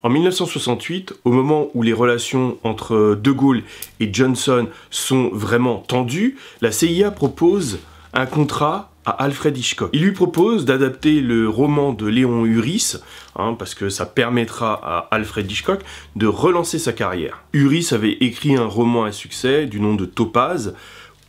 En 1968, au moment où les relations entre De Gaulle et Johnson sont vraiment tendues, la CIA propose un contrat à Alfred Hitchcock. Il lui propose d'adapter le roman de Léon Uris, parce que ça permettra à Alfred Hitchcock de relancer sa carrière. Uris avait écrit un roman à succès du nom de Topaz,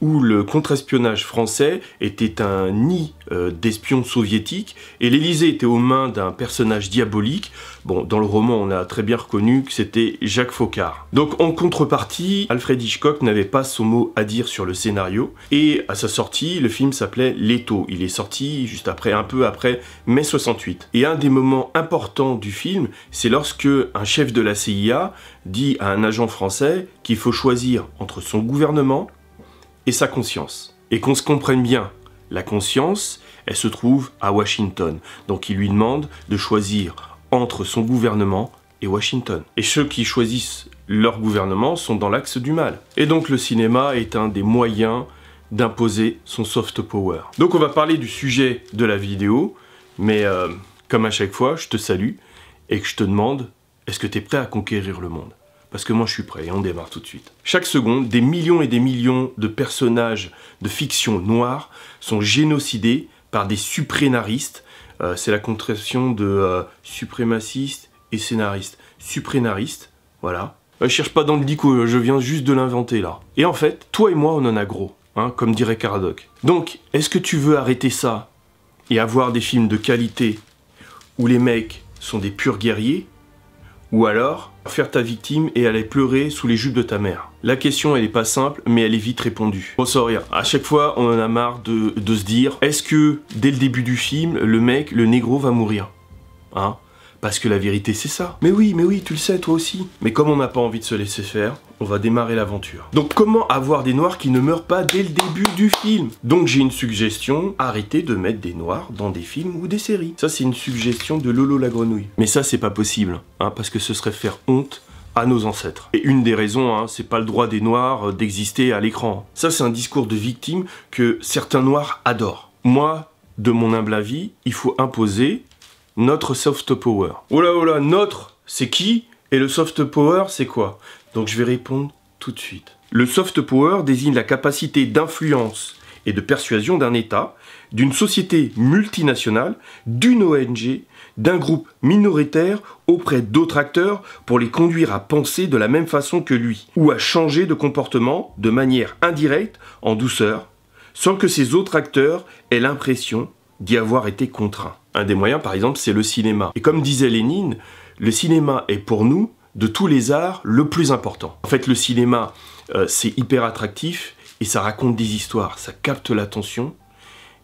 où le contre-espionnage français était un nid d'espions soviétiques et l'Élysée était aux mains d'un personnage diabolique. Bon, dans le roman, on a très bien reconnu que c'était Jacques Foccart. Donc, en contrepartie, Alfred Hitchcock n'avait pas son mot à dire sur le scénario et à sa sortie, le film s'appelait Leto. Il est sorti juste après, un peu après mai 68. Et un des moments importants du film, c'est lorsque un chef de la CIA dit à un agent français qu'il faut choisir entre son gouvernement et sa conscience. Et qu'on se comprenne bien, la conscience, elle se trouve à Washington. Donc il lui demande de choisir entre son gouvernement et Washington. Et ceux qui choisissent leur gouvernement sont dans l'axe du mal. Et donc le cinéma est un des moyens d'imposer son soft power. Donc on va parler du sujet de la vidéo, mais comme à chaque fois, je te salue et que je te demande, est-ce que tu es prêt à conquérir le monde ? Parce que moi je suis prêt et on démarre tout de suite. Chaque seconde, des millions et des millions de personnages de fiction noire sont génocidés par des suprénaristes. C'est la contraction de suprémaciste et scénariste. Suprénariste, voilà. Cherche pas dans le dico, je viens juste de l'inventer là. Et en fait, toi et moi on en a gros, comme dirait Caradoc. Donc, est-ce que tu veux arrêter ça et avoir des films de qualité où les mecs sont des purs guerriers ? Ou alors, faire ta victime et aller pleurer sous les jupes de ta mère. La question, elle est pas simple, mais elle est vite répondue. Bon, ça rien. À chaque fois, on en a marre de se dire, est-ce que, dès le début du film, le mec, le négro va mourir ? Parce que la vérité, c'est ça. Mais oui, tu le sais, toi aussi. Mais comme on n'a pas envie de se laisser faire, on va démarrer l'aventure. Donc comment avoir des noirs qui ne meurent pas dès le début du film ? Donc j'ai une suggestion, arrêtez de mettre des noirs dans des films ou des séries. Ça c'est une suggestion de Lolo la grenouille. Mais ça c'est pas possible, parce que ce serait faire honte à nos ancêtres. Et une des raisons, c'est pas le droit des noirs d'exister à l'écran. Ça c'est un discours de victime que certains noirs adorent. Moi, de mon humble avis, il faut imposer notre soft power. Oh là, notre, c'est qui ? Et le soft power, c'est quoi ? Donc je vais répondre tout de suite. Le soft power désigne la capacité d'influence et de persuasion d'un État, d'une société multinationale, d'une ONG, d'un groupe minoritaire auprès d'autres acteurs pour les conduire à penser de la même façon que lui, ou à changer de comportement de manière indirecte, en douceur, sans que ces autres acteurs aient l'impression d'y avoir été contraints. Un des moyens, par exemple, c'est le cinéma. Et comme disait Lénine, le cinéma est pour nous, de tous les arts, le plus important. En fait, le cinéma, c'est hyper attractif et ça raconte des histoires, ça capte l'attention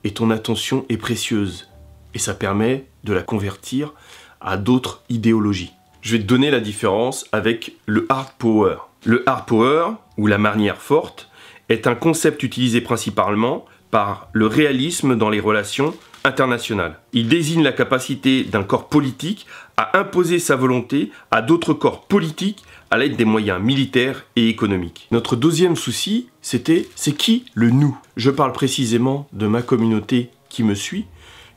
et ton attention est précieuse. Et ça permet de la convertir à d'autres idéologies. Je vais te donner la différence avec le hard power. Le hard power, ou la manière forte, est un concept utilisé principalement par le réalisme dans les relations internationales. Il désigne la capacité d'un corps politique à imposer sa volonté à d'autres corps politiques à l'aide des moyens militaires et économiques. Notre deuxième souci, c'est qui le nous ? Je parle précisément de ma communauté qui me suit,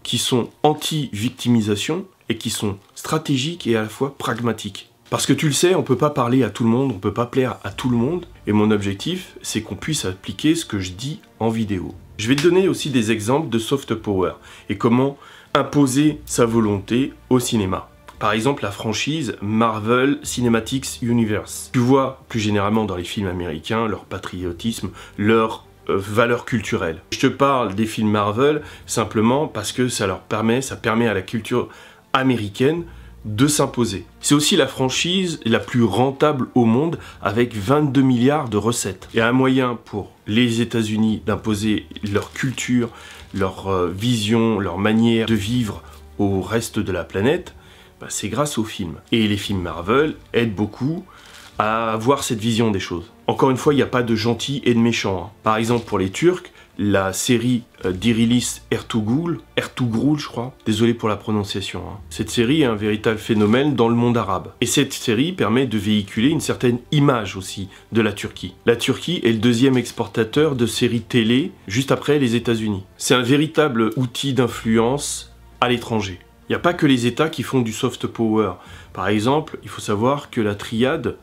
qui sont anti-victimisation et qui sont stratégiques et à la fois pragmatiques. Parce que tu le sais, on peut pas parler à tout le monde, on peut pas plaire à tout le monde, et mon objectif, c'est qu'on puisse appliquer ce que je dis en vidéo. Je vais te donner aussi des exemples de soft power et comment imposer sa volonté au cinéma. Par exemple, la franchise Marvel Cinematic Universe. Tu vois plus généralement dans les films américains leur patriotisme, leur valeurs culturelles. Je te parle des films Marvel simplement parce que ça permet à la culture américaine de s'imposer. C'est aussi la franchise la plus rentable au monde avec 22 milliards de recettes. Et un moyen pour les États-Unis d'imposer leur culture, leur vision, leur manière de vivre au reste de la planète, c'est grâce aux films. Et les films Marvel aident beaucoup à avoir cette vision des choses. Encore une fois, il n'y a pas de gentils et de méchants. Par exemple, pour les Turcs, la série Dirilis Ertugrul, je crois, désolé pour la prononciation. Cette série est un véritable phénomène dans le monde arabe. Et cette série permet de véhiculer une certaine image aussi de la Turquie. La Turquie est le deuxième exportateur de séries télé, juste après les États-Unis. C'est un véritable outil d'influence à l'étranger. Il n'y a pas que les États qui font du soft power. Par exemple, il faut savoir que la triade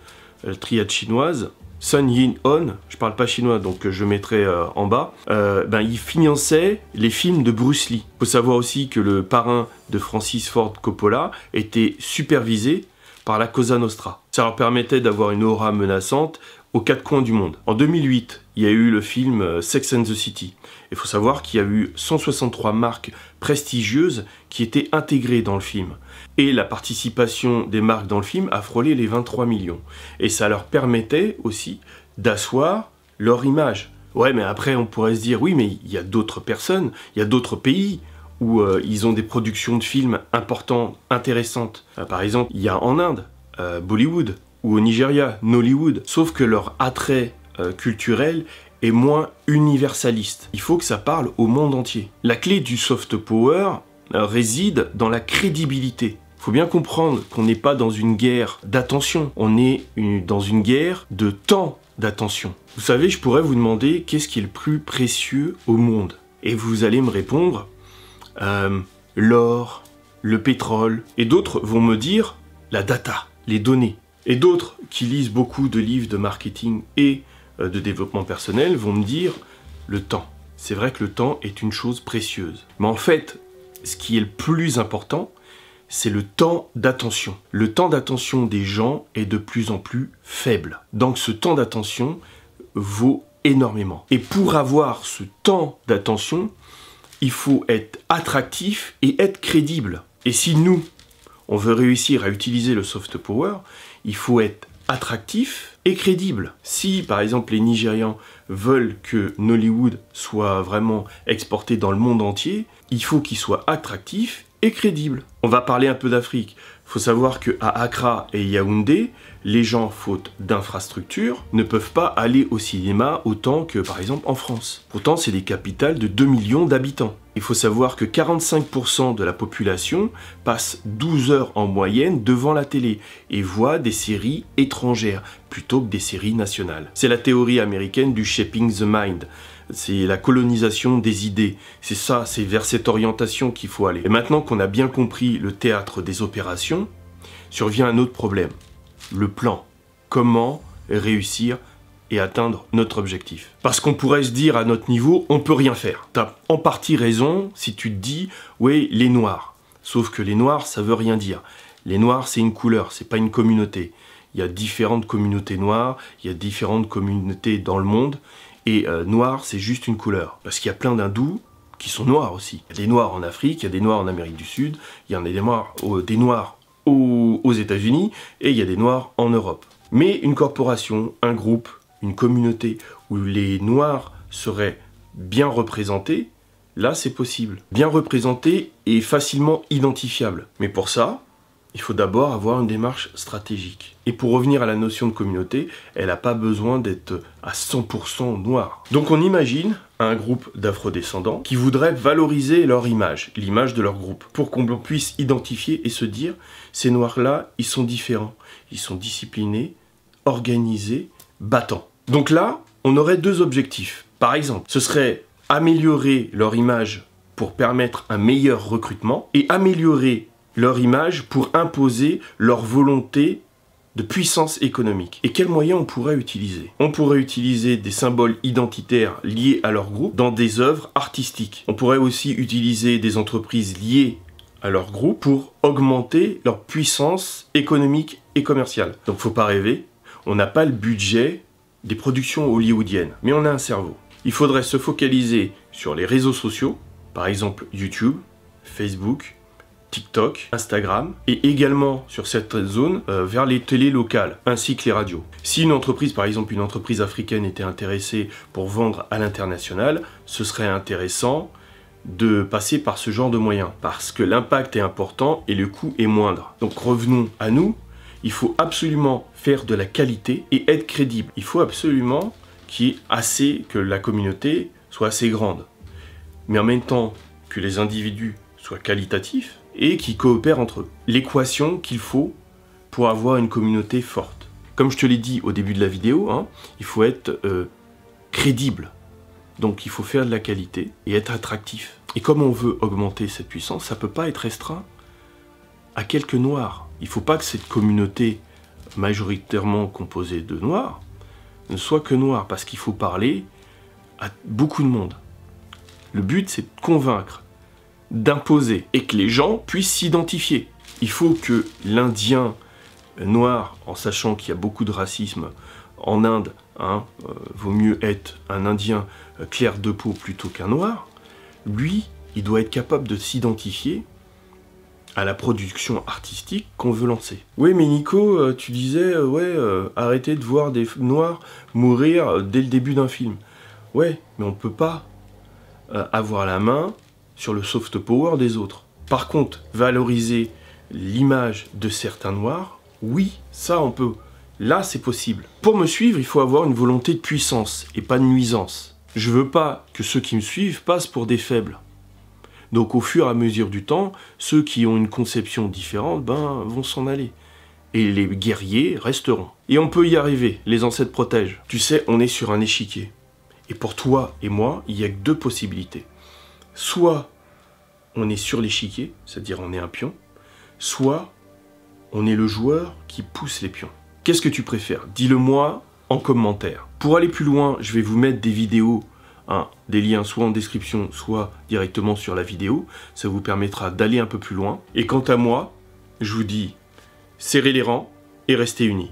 chinoise, Sun Yat-sen, je parle pas chinois donc je mettrai en bas, il finançait les films de Bruce Lee. Il faut savoir aussi que le parrain de Francis Ford Coppola était supervisé par la Cosa Nostra. Ça leur permettait d'avoir une aura menaçante aux quatre coins du monde. En 2008, il y a eu le film Sex and the City. Il faut savoir qu'il y a eu 163 marques prestigieuses qui étaient intégrées dans le film. Et la participation des marques dans le film a frôlé les 23 millions. Et ça leur permettait aussi d'asseoir leur image. Ouais, mais après on pourrait se dire, oui, mais il y a d'autres personnes, il y a d'autres pays où ils ont des productions de films importantes, intéressantes. Par exemple, il y a en Inde, Bollywood, ou au Nigeria, Nollywood. Sauf que leur attrait culturel est moins universaliste. Il faut que ça parle au monde entier. La clé du soft power réside dans la crédibilité. Il faut bien comprendre qu'on n'est pas dans une guerre d'attention, on est dans une guerre de temps d'attention. Vous savez, je pourrais vous demander qu'est-ce qui est le plus précieux au monde. Et vous allez me répondre, l'or, le pétrole, et d'autres vont me dire la data, les données. Et d'autres qui lisent beaucoup de livres de marketing et de développement personnel vont me dire le temps. C'est vrai que le temps est une chose précieuse. Mais en fait, ce qui est le plus important, c'est le temps d'attention. Le temps d'attention des gens est de plus en plus faible. Donc ce temps d'attention vaut énormément. Et pour avoir ce temps d'attention, il faut être attractif et être crédible. Et si nous, on veut réussir à utiliser le soft power, il faut être attractif et crédible. Si par exemple les Nigérians veulent que Nollywood soit vraiment exporté dans le monde entier, il faut qu'il soit attractif et crédible. On va parler un peu d'Afrique. Il faut savoir qu'à Accra et Yaoundé, les gens, faute d'infrastructures, ne peuvent pas aller au cinéma autant que par exemple en France. Pourtant, c'est des capitales de 2 millions d'habitants. Il faut savoir que 45% de la population passe 12 heures en moyenne devant la télé et voit des séries étrangères plutôt que des séries nationales. C'est la théorie américaine du shaping the mind. C'est la colonisation des idées. C'est ça, c'est vers cette orientation qu'il faut aller. Et maintenant qu'on a bien compris le théâtre des opérations, survient un autre problème. Le plan. Comment réussir et atteindre notre objectif. Parce qu'on pourrait se dire à notre niveau, on peut rien faire. T'as en partie raison si tu te dis, oui, les noirs. Sauf que les noirs, ça veut rien dire. Les noirs, c'est une couleur, c'est pas une communauté. Il y a différentes communautés noires, il y a différentes communautés dans le monde, et noir, c'est juste une couleur. Parce qu'il y a plein d'hindous qui sont noirs aussi. Il y a des noirs en Afrique, il y a des noirs en Amérique du Sud, il y en a des noirs aux États-Unis, et il y a des noirs en Europe. Mais une corporation, un groupe, une communauté où les noirs seraient bien représentés, là c'est possible. Bien représentés et facilement identifiables. Mais pour ça, il faut d'abord avoir une démarche stratégique. Et pour revenir à la notion de communauté, elle n'a pas besoin d'être à 100% noire. Donc on imagine un groupe d'afrodescendants qui voudraient valoriser leur image, l'image de leur groupe, pour qu'on puisse identifier et se dire, ces noirs-là, ils sont différents, ils sont disciplinés, organisés, battants. Donc là, on aurait deux objectifs. Par exemple, ce serait améliorer leur image pour permettre un meilleur recrutement et améliorer leur image pour imposer leur volonté de puissance économique. Et quels moyens on pourrait utiliser? On pourrait utiliser des symboles identitaires liés à leur groupe dans des œuvres artistiques. On pourrait aussi utiliser des entreprises liées à leur groupe pour augmenter leur puissance économique et commerciale. Donc faut pas rêver, on n'a pas le budget des productions hollywoodiennes, mais on a un cerveau. Il faudrait se focaliser sur les réseaux sociaux, par exemple YouTube, Facebook, TikTok, Instagram, et également sur cette zone vers les télés locales, ainsi que les radios. Si une entreprise, par exemple une entreprise africaine, était intéressée pour vendre à l'international, ce serait intéressant de passer par ce genre de moyens, parce que l'impact est important et le coût est moindre. Donc revenons à nous, il faut absolument faire de la qualité et être crédible. Il faut absolument que la communauté soit assez grande, mais en même temps que les individus soient qualitatifs et qui coopèrent entre eux. L'équation qu'il faut pour avoir une communauté forte. Comme je te l'ai dit au début de la vidéo, il faut être crédible. Donc il faut faire de la qualité et être attractif. Et comme on veut augmenter cette puissance, ça ne peut pas être restreint à quelques noirs. Il ne faut pas que cette communauté majoritairement composée de noirs ne soit que noire, parce qu'il faut parler à beaucoup de monde. Le but, c'est de convaincre, d'imposer, et que les gens puissent s'identifier. Il faut que l'Indien noir, en sachant qu'il y a beaucoup de racisme en Inde, vaut mieux être un Indien clair de peau plutôt qu'un noir, lui, il doit être capable de s'identifier à la production artistique qu'on veut lancer. Oui, mais Nico, tu disais, arrêtez de voir des noirs mourir dès le début d'un film. Ouais, mais on ne peut pas avoir la main sur le soft power des autres. Par contre, valoriser l'image de certains noirs, oui, ça on peut. Là, c'est possible. Pour me suivre, il faut avoir une volonté de puissance et pas de nuisance. Je veux pas que ceux qui me suivent passent pour des faibles. Donc au fur et à mesure du temps, ceux qui ont une conception différente vont s'en aller. Et les guerriers resteront. Et on peut y arriver, les ancêtres protègent. Tu sais, on est sur un échiquier. Et pour toi et moi, il n'y a que deux possibilités. Soit on est sur l'échiquier, c'est-à-dire on est un pion, soit on est le joueur qui pousse les pions. Qu'est-ce que tu préfères? Dis-le moi en commentaire. Pour aller plus loin, je vais vous mettre des vidéos, des liens soit en description, soit directement sur la vidéo. Ça vous permettra d'aller un peu plus loin. Et quant à moi, je vous dis, serrez les rangs et restez unis.